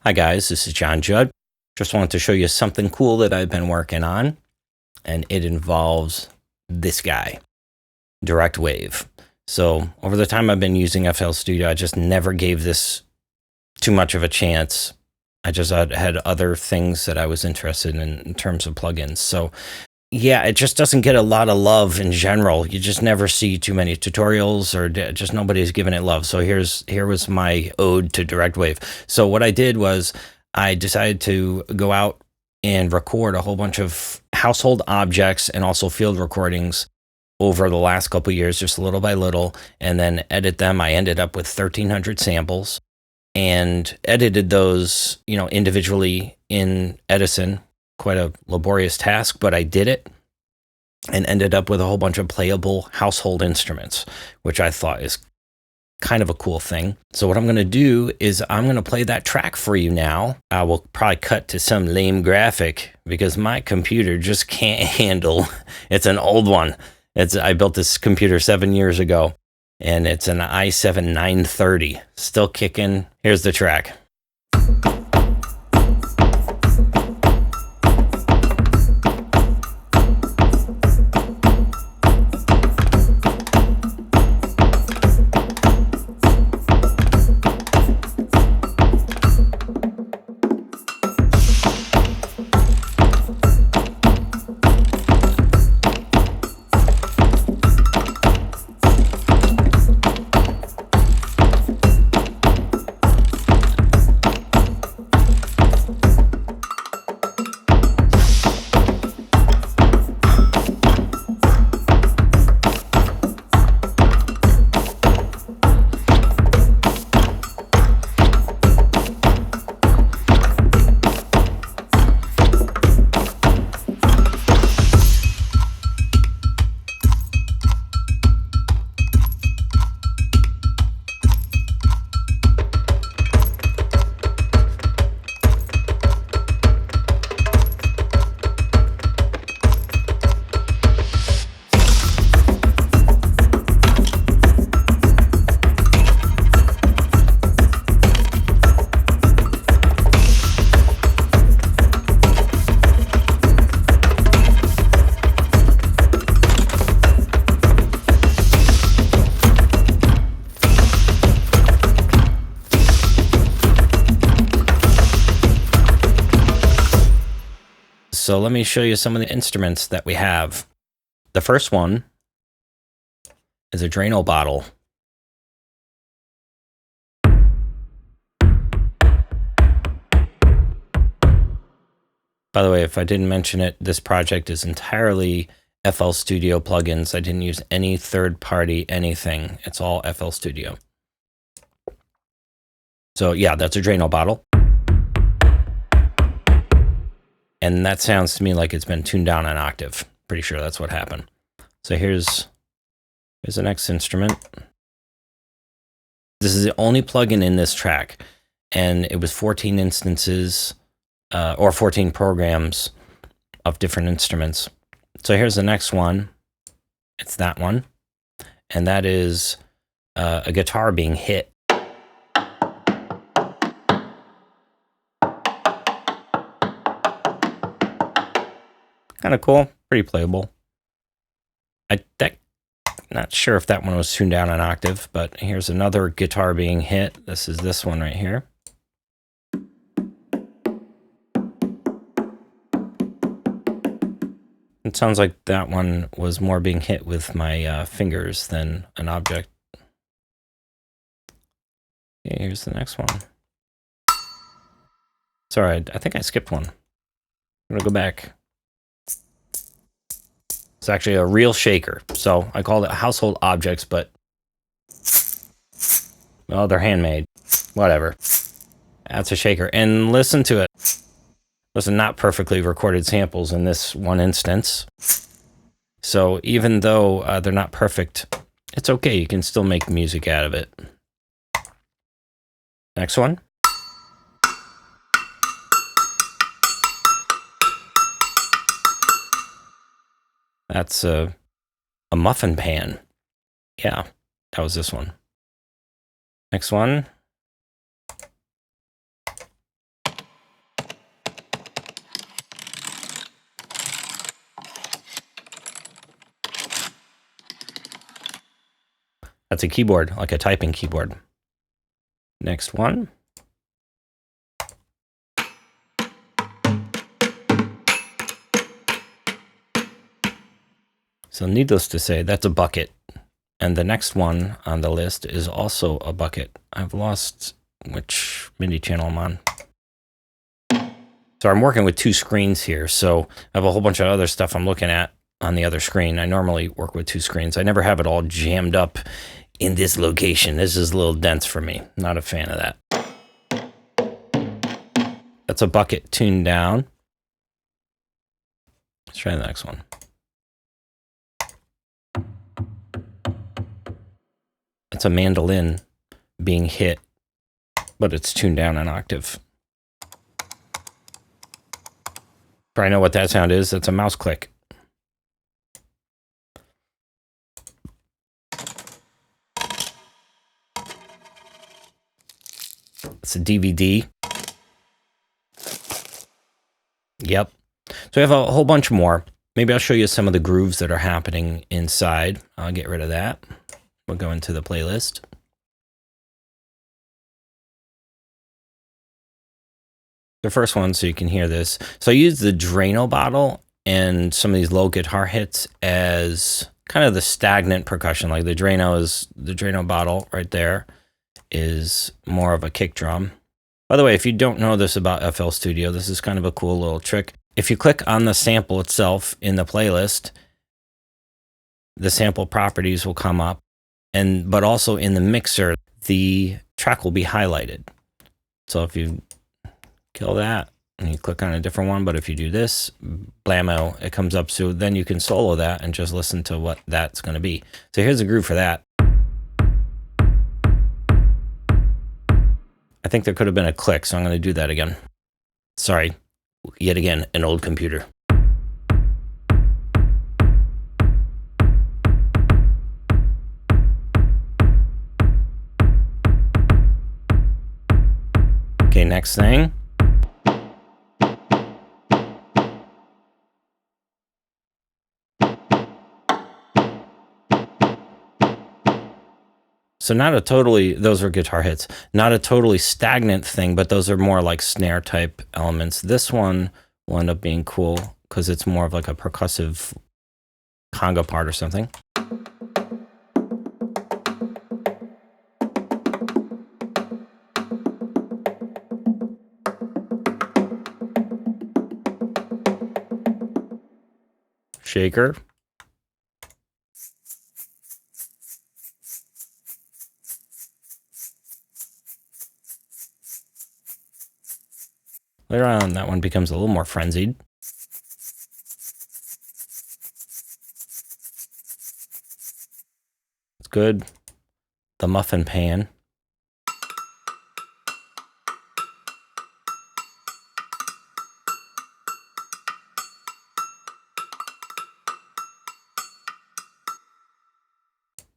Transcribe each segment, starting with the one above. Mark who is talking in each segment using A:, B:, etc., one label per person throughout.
A: Hi guys, this is John Judd. Just wanted to show you something cool that I've been working on, and it involves this guy, Direct Wave. So over the time I've been using FL Studio, I just never gave this too much of a chance. I just had other things that I was interested in terms of plugins. So yeah, it just doesn't get a lot of love in general. You just never see too many tutorials, or just nobody's giving it love. So here was my ode to Direct Wave. So what I did was I decided to go out and record a whole bunch of household objects and also field recordings over the last couple of years, just little by little, and then edit them. I ended up with 1,300 samples and edited those, individually in Edison. Quite a laborious task, but I did it and ended up with a whole bunch of playable household instruments, which I thought is kind of a cool thing. So what I'm going to do is I'm going to play that track for you now. I will probably cut to some lame graphic because my computer just can't handle. It's an old one. I built this computer 7 years ago, and it's an i7-930. Still kicking. Here's the track. So let me show you some of the instruments that we have. The first one is a Drano Bottle. By the way, if I didn't mention it, this project is entirely FL Studio plugins. I didn't use any third-party anything. It's all FL Studio. So yeah, that's a Drano Bottle. And that sounds to me like it's been tuned down an octave. Pretty sure that's what happened. So here's the next instrument. This is the only plugin in this track, and it was 14 instances or 14 programs of different instruments. So here's the next one. It's that one, and that is a guitar being hit. Kind of cool, pretty playable. Not sure if that one was tuned down an octave, but here's another guitar being hit. This is this one right here. It sounds like that one was more being hit with my fingers than an object. Okay, here's the next one. Sorry, I think I skipped one. I'm gonna go back. It's actually a real shaker. So I called it household objects, but well, they're handmade. Whatever. That's a shaker. And listen to it. Listen, not perfectly recorded samples in this one instance. So even though they're not perfect, it's okay. You can still make music out of it. Next one. That's a Muffin Pan. Yeah, that was this one. Next one. That's a keyboard, like a typing keyboard. Next one. So needless to say, that's a bucket. And the next one on the list is also a bucket. I've lost which MIDI channel I'm on. So I'm working with 2 screens here. So I have a whole bunch of other stuff I'm looking at on the other screen. I normally work with 2 screens. I never have it all jammed up in this location. This is a little dense for me. Not a fan of that. That's a bucket tuned down. Let's try the next one. It's a mandolin being hit, but it's tuned down an octave. Probably know what that sound is. That's a mouse click. It's a DVD. Yep. So we have a whole bunch more. Maybe I'll show you some of the grooves that are happening inside. I'll get rid of that. We'll go into the playlist. The first one, so you can hear this. So I use the Drano Bottle and some of these low guitar hits as kind of the stagnant percussion. Like the Drano Bottle right there is more of a kick drum. By the way, if you don't know this about FL Studio, this is kind of a cool little trick. If you click on the sample itself in the playlist, the sample properties will come up, but also in the mixer, the track will be highlighted. So if you kill that and you click on a different one, but if you do this, blammo, it comes up. So then you can solo that and just listen to what that's going to be. So here's a groove for that. I think there could have been a click, so I'm going to do that again. Sorry, yet again, an old computer. Okay, next thing. So not a totally, those are guitar hits, not a totally stagnant thing, but those are more like snare type elements. This one will end up being cool because it's more of like a percussive conga part or something. Shaker. Later on, that one becomes a little more frenzied. It's good. The Muffin Pan.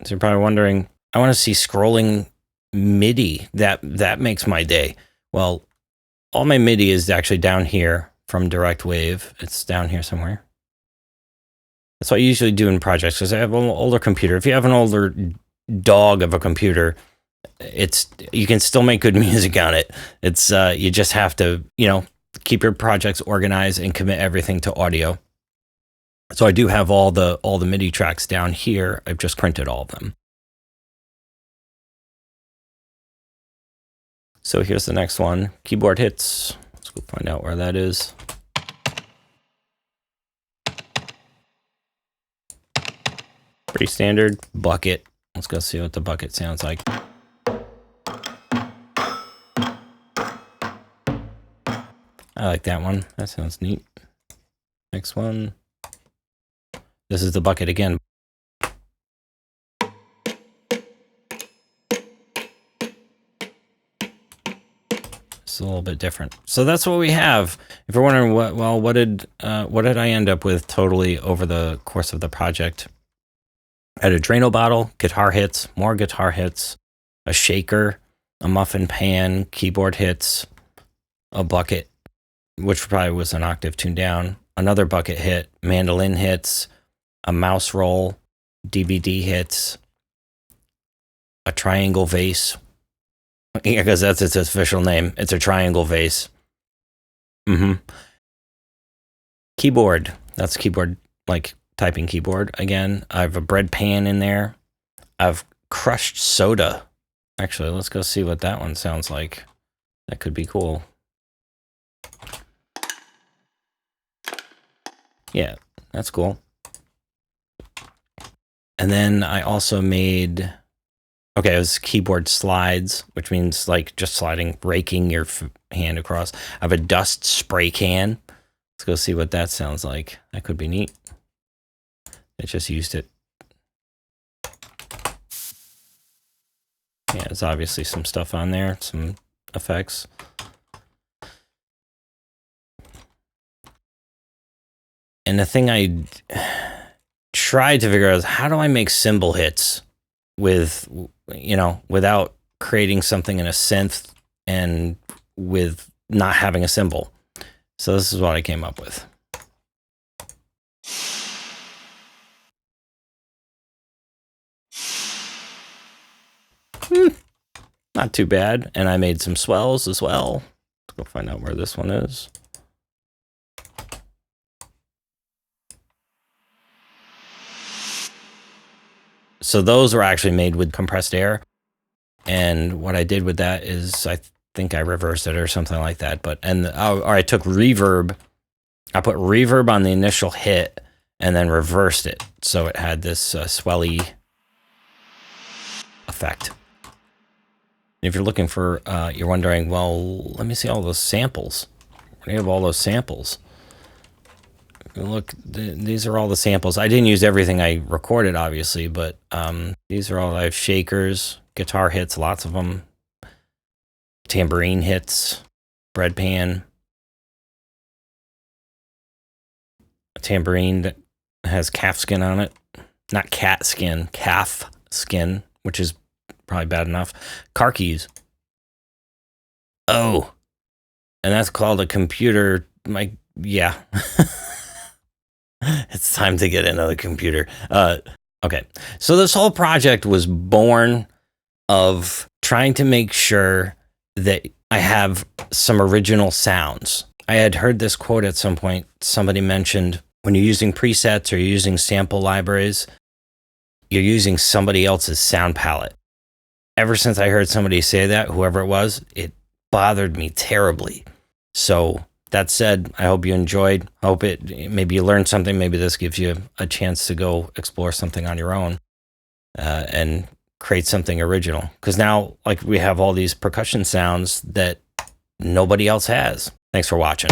A: So you're probably wondering, I want to see scrolling MIDI. That makes my day. Well, all my MIDI is actually down here from Direct Wave. It's down here somewhere. That's what I usually do in projects because I have an older computer. If you have an older dog of a computer, you can still make good music on it. It's you just have to, keep your projects organized and commit everything to audio. So I do have all the MIDI tracks down here. I've just printed all of them. So here's the next one, Keyboard Hits. Let's go find out where that is. Pretty standard bucket. Let's go see what the bucket sounds like. I like that one. That sounds neat. Next one. This is the bucket again. It's a little bit different. So that's what we have. If you're wondering what did I end up with totally over the course of the project? I had a Drano Bottle, guitar hits, more guitar hits, a shaker, a Muffin Pan, keyboard hits, a bucket, which probably was an octave tuned down, another bucket hit, mandolin hits, a mouse roll, DVD hits, a triangle vase. Yeah, because that's its official name. It's a triangle vase. Keyboard. That's keyboard, like typing keyboard again. I have a bread pan in there. I've crushed soda. Actually, let's go see what that one sounds like. That could be cool. Yeah, that's cool. And then I also made, okay, it was keyboard slides, which means like just sliding, raking your hand across. I have a dust spray can. Let's go see what that sounds like. That could be neat. I just used it. Yeah, there's obviously some stuff on there, some effects. And the thing I tried to figure out is how do I make cymbal hits with, you know, without creating something in a synth and with not having a cymbal. So this is what I came up with. Not too bad. And I made some swells as well. Let's go find out where this one is. So those were actually made with compressed air. And what I did with that is I think I reversed it or something like that. But, or I took reverb. I put reverb on the initial hit and then reversed it. So it had this swelly effect. If you're looking for, you're wondering, well, let me see all those samples. Where do you have all those samples? Look, these are all the samples. I didn't use everything I recorded, obviously, but these are all, I have shakers, guitar hits, lots of them, tambourine hits, bread pan, a tambourine that has calf skin on it. Not cat skin, calf skin, which is probably bad enough. Car keys. Oh, and that's called a computer. Yeah. It's time to get into the computer. Okay, so this whole project was born of trying to make sure that I have some original sounds. I had heard this quote at some point. Somebody mentioned when you're using presets or you're using sample libraries, you're using somebody else's sound palette. Ever since I heard somebody say that, whoever it was, it bothered me terribly. So that said, I hope you enjoyed. I hope maybe you learned something. Maybe this gives you a chance to go explore something on your own and create something original. Because now, like, we have all these percussion sounds that nobody else has. Thanks for watching.